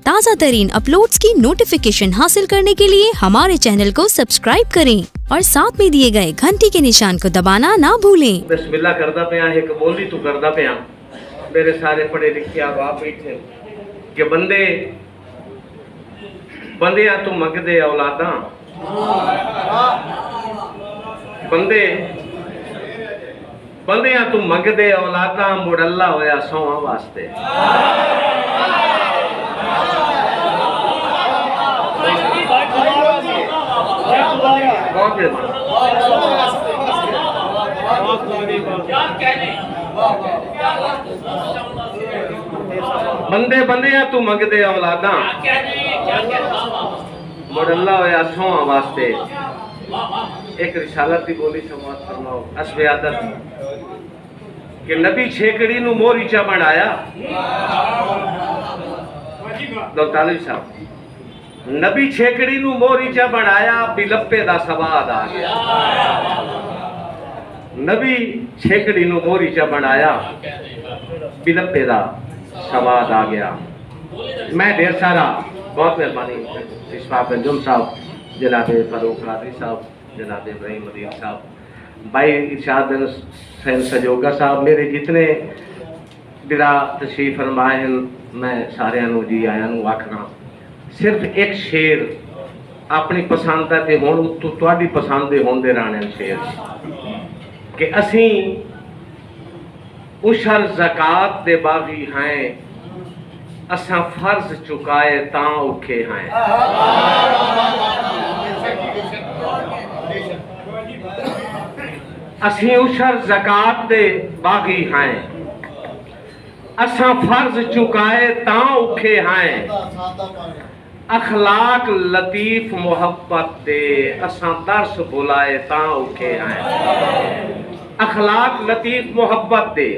ताज़ा तरीन अपलोड्स की नोटिफिकेशन हासिल करने के लिए हमारे चैनल को सब्सक्राइब करें और साथ में दिए गए घंटी के निशान को दबाना ना भूलें। बिस्मिल्लाह करदा पिया एक बोली तू करदा पिया मेरे सारे पढ़े लिखे आप बैठे कि बंदे बंदियां तू मंगदे औलादा बंदियां तू मंगदे औलादा मुड़ अल्लाह होया सौहां वास्ते। बंदे बंदियां तू मंगदे औलादा मुड़ अल्लाह होया सौहां वास्ते। एक रिसालत की बोली समाज फरमाओ असबे आदत कि नबी छेकड़ी नु मोरी चा बनाया दौताली साहब नबी छेकड़ी नु मोरी चा बनाया बिलप्पे दा सवाद आ गया। नबी छेकड़ी नु मोरी चा बनाया बिलप्पे दा सवाद आ गया। मैं ढेर सारा बहुत मेहरबानी इशफाक अंजुम साहब जनाब फरूक कादरी साहब जनाब इब्राहिम मदीन साहब भाई इरशाद हुसैन सजोगा साहब मेरे जितने बिरा तशरीफ फरमाए हैं मैं सारे जी आया आखना सिर्फ एक शेर अपनी पसंद है हुण तुहाडी पसंद दे होंदे रहने शेर कि असी उशर ज़कात दे बागी हैं असा फर्ज चुकाए तां औखे हैं। असी उशर ज़कात दे बागी हैं असा फर्ज चुकाए तां औखे हैं। अखलाक लतीफ मोहब्बत दे असा दर्स बुलाए तां औखे हैं। अखलाक लतीफ मोहब्बत दे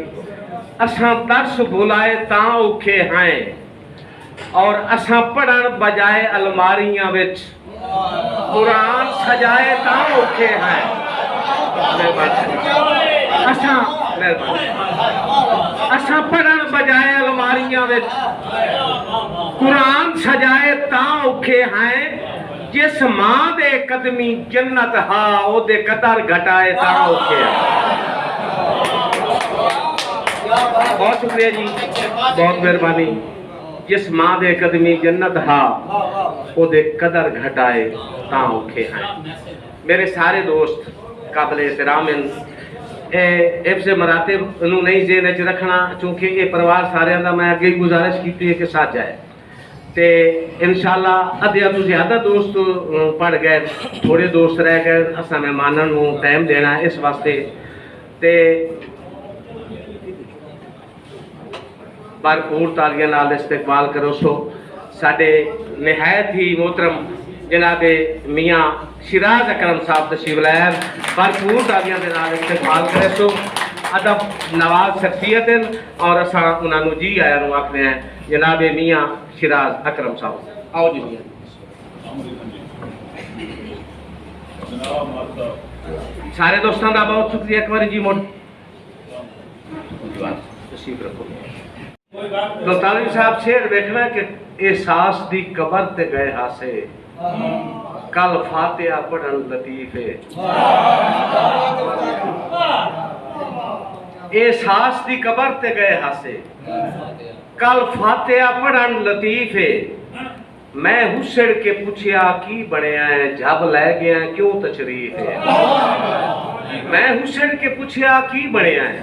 असा दर्स बुलाए तां औखे हैं। और असा पढ़न बजाए अलमारियां विच कुरान सजाए तां औखे हैं। असा पढ़न बजाए अलमारियां विच कुरान सजाए तां औखे हैं। जिस मां दे कदमी जन्नत हा ओदे कदर घटाए तां औखे हैं। बहुत शुक्रिया जी बहुत मेहरबानी। जिस मां दे कदमी जन्नत हा ओदे कदर घटाए तां औखे हैं। मेरे सारे दोस्त काबिल एहतराम हिफ्ज़ मरातिब नूं नहीं ज़हन च रखना चूंकि ये परिवार सारे का मैं अगे गुजारिश की है कि साथ जाए तो इंशाअल्लाह अद्धे तो ज़्यादा दोस्त पढ़ गए थोड़े दोस्त रह गए असा मेहमानों को टाइम देना इस वास्ते ते भरपूर तालियां नाल इस्तकबाल करो। सो साडे निहायत ही मोहतरम जनाबे मियाँ शिराज अकरम साहब तशरीफ लाए भरपूर तालियां दे नाल इस्तकबाल करे। सो अदब नवाज शख्सियत और असा उन्होंने जी आया आखने हैं जनाबे मियाँ शिराज अकरम साहब आओ जी मियाँ। सारे दोस्तों का बहुत शुक्रिया एक बार जी मोट तशरीफ रखो। दौताली साहब शेर देखना कि एहसास दी कबर ते गए हासे कल फातिहा पढ़न लतीफे। एहसास दी कबर ते गए हासे कल फातिहा पढ़न लतीफे। मैं हुसड़ के पूछया की बनया है जब लै गया क्यों तशरीफ है। मैं हुसड़ के पूछया की बनया है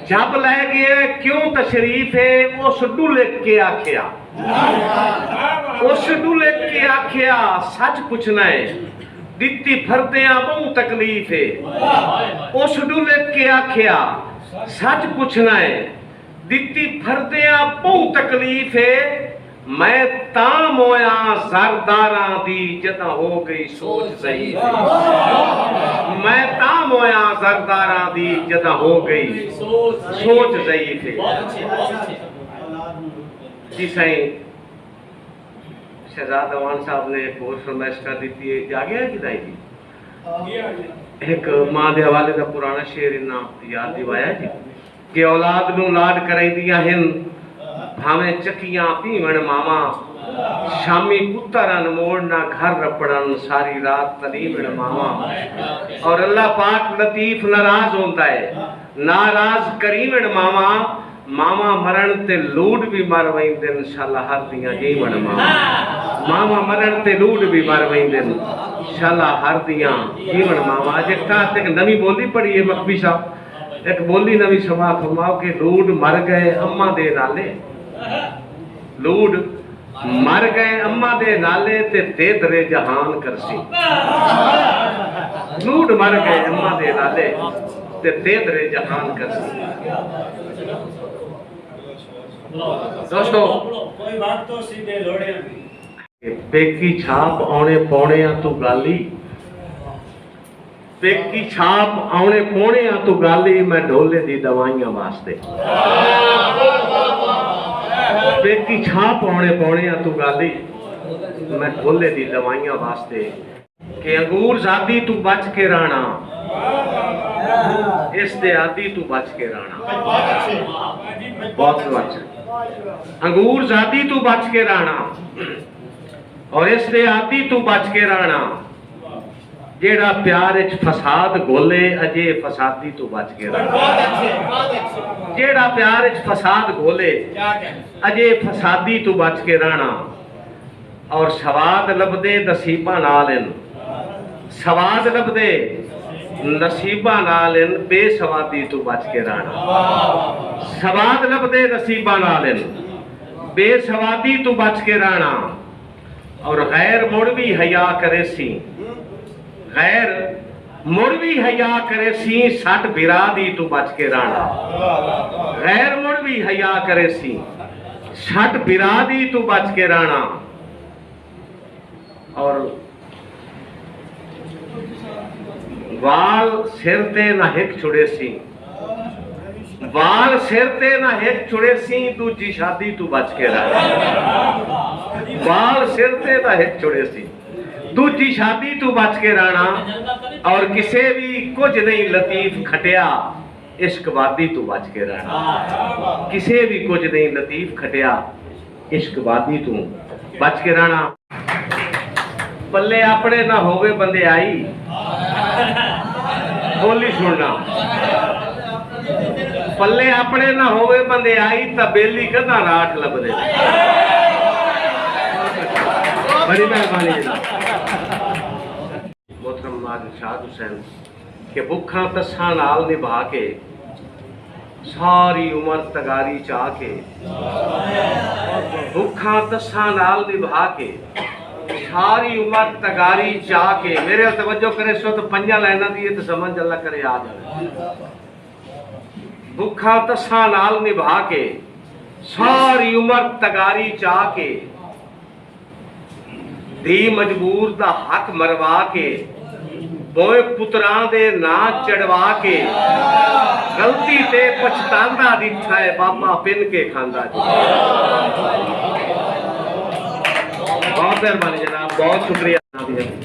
जब लै गया क्यों तशरीफ है। उस डुल के आखिया उस डुल के आखिया सच पूछना है दित्ती फरदियां बहु तकलीफ है। उस डुल के आखिया सच पूछना है दित्ती फरदियां बहु तकलीफ है। मैं तां मोया सरदारा दी जदा हो गई सोच सही। मैं तां मोया सरदारा दी जदा हो गई सोच सही थे। जी सही शहजाद अवान साहब ने एक और फरमाइश कर दी थी जागे है किदाई जी एक मां के हवाले का पुराना शेर इन्ना याद दिवाया जी कि औलाद नूं लाड कराइंदियां हिन भावें चकियां पीवण मावा शामी कुत्ता रन मोड़ना घर रपड़न सारी रात तलीम मामा। और अल्लाह पाक लतीफ नाराज होता है, नाराज करीम मामा। मामा मरण ते लूड भी मर वहींदे शाला हर दियां जीवन मामा। मामा मरण ते लूड भी मर वहींदे शाला हर दियां जीवन मामा। अज एक नवी बोली पढ़ी है मखबी साहब, एक बोली नवी समा फरमाओ कि लूड मर गए अम्मा दे नाले, लूड मर गए अम्मा दे नाले ते तेदरे जहान करसी। लूड मर गए अम्मा दे नाले ते तेदरे जहान करसी। दोस्तों कोई बात तो सीधे लोड़े पेकी छाप आने पौने तू गाली, पेकी छाप आने पौने तू गाली। मैं ढोले दी दवाइयां वास्ते, पेकी छाप आने पौने तू गाली। मैं ढोले दी दवाइयां वास्ते कि अंगूर जादी तू बच के राणा, इस दे आदि तू बच के राणा। बहुत अच्छा, अंगूर जादी तू बच के राणा और इस दे आदि तू बच के राणा। जेड़ा प्यार इच फसाद गोले अजे फसादी तू बच के राणा। जेड़ा प्यार इच फसाद गोले अजे फसादी तू बच के राणा। और सवाद लभदे नसीबा नाल इन, सवाद लभदे नसीबा नाल इन बेसवादी तू बच के राणा। सवाद लभदे नसीबा नाल इन बेसवादी तू बच के राणा। और गैर मुड़ भी हया करे सी, गैर मुड़ भी हया करे सी सट बिरादी तू बच के राणा। गैर मुड़ भी हया करे सी सट बिरादी तू बच के राणा। और वाल सिर ते ना हिक छुड़े सी, वाल सिर ते ना हिक छुड़े सी दूजी शादी तू बच के राणा। वाल सिर ते ना हिक छुड़े सी दूजी शादी तू बच के राणा। और किसे भी कुछ नहीं लतीफ खटिया इश्क वादी तू बच के राणा। किसे भी कुछ नहीं लतीफ खटिया इश्क वादी तू बच के राणा। पल्ले अपने ना होवे बंदे आई, बोली सुनना। पल्ले अपने ना होवे बंदे आई ता बेली कदा राठ लभदे। बड़ी मेहरबानी मोहतरम शाद हुसैन के भुखा तस्सा नाल निभा के सारी उम्र तगारी चाह के, भुखा तस्सा नाल निभा के सारी उम्र तगारी चाह के। मेरे तवज्जो करे सो तो पंजा लाइना दी तो समझ अल्लाह करे आ जाए। भुखा तस्सा नाल निभा के सारी उम्र तगारी चाह के, धी मजबूर दा हक मरवा के, बोए पुत्रां दे ना चढ़वा के, गलती ते पछतांदा दिखा है बाबा पिन के खांदा जी। बहुत मेहरबानी जनाब, बहुत शुक्रिया,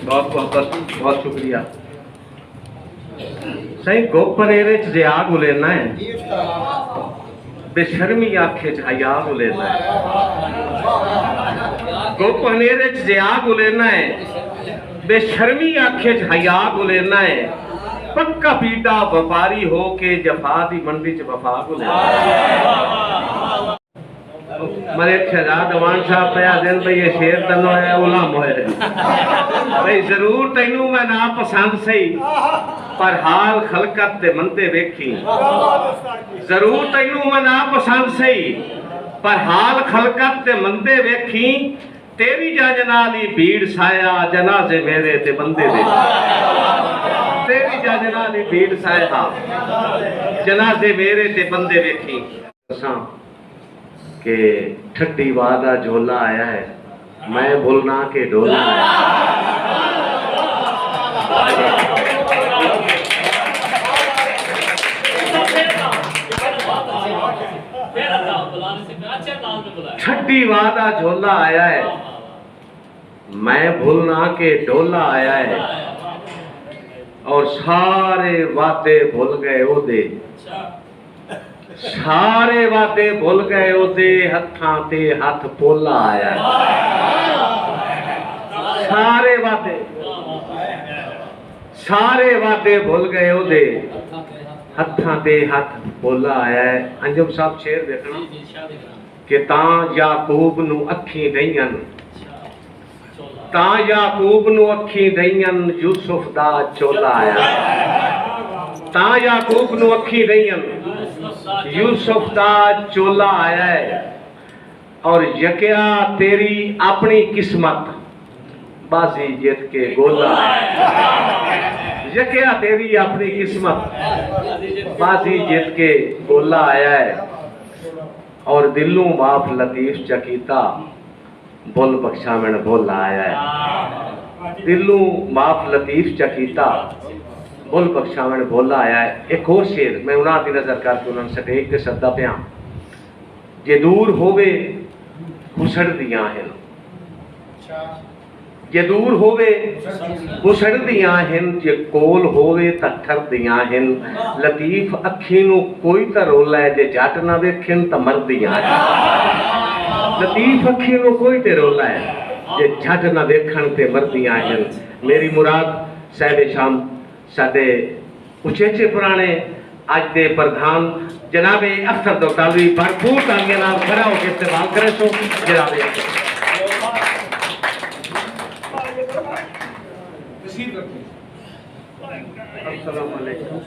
बहुत बहुत बहुत शुक्रिया। सही गोपर एरे च जिया गुलेना है, बेशर्मी आखे च हया गुलेना है। गोपर एरे च जिया गुलेना है, बेशर्मी आखे च हया गुलेना है। पक्का पीटा व्यापारी हो के जफा दी मंडी च वफा गुलेना। मरे शहजाद अमान साहब पया दिन भाई ये शेर तनो है उलाम होए भाई जरूर तैनू मैं ना पसंद सही पर हाल खलकत ते मंदे वेखी। जरूर तैनू मैं ना पसंद सही पर हाल खलकत ते मंदे वेखी। तेरी जंज नाल ही भीड़ साया जनाजे मेरे ते बंदे वेखी। तेरी जंज नाल ही भीड़ साया जनाजे मेरे ते बंदे वेखी। के ठट्टी वादा झोला आया है, मैं बोलना के डोला आया। ठट्टी वादा झोला आया है, मैं भूलना के डोला आया है। और सारे वादे भूल गए ओदे, सारे वादे भूल गए ओदे हत्थां ते हथ पोला आया है। सारे वादे भुल गए ओदे हत्थां ते हथ बोला आया है। अंजुम साहब शेर देखना कि तां याकूब नू अखी दईयन, तां याकूब नू अखी दईयन यूसुफ दा चोला आया। तां याकूब नू अखी दईयन यूसुफ दा चोला आया है। और यकिया तेरी अपनी किस्मत बाजी जीत के गोला आया। यकिया तेरी अपनी किस्मत बाजी जीत के गोला आया है। और दिलों माफ लतीफ चकीता बुल बख्शा में बोला आया है। दिलों माफ लतीफ चकीता बुल बख्शा में बोला आया है। एक और शेर मैं उन्हां दी नजर करके उन्होंने सटेक ते सदा पिया जे दूर होवे घुसड़ दियां हैं, जे दूर होवे घुसड़ दियां हैं, जे कोल होवे तां ठर दियां हैं। लतीफ अखी नू कोई तां रोला है, जे जट ना वेखन तां मर दियां हैं। लतीफ अखी नू कोई ते रोला है, जे जट ना वेखन ते मर दियां हैं। मेरी मुराद साहिब शाम साडे उचेचे पुराने अज दे प्रधान जनाबे अख्तर दोतालवी भरपूर तालियां नाल खड़ा होकर इस्तेमाल करें सो जनाबे अस्सलाम वालेकुम।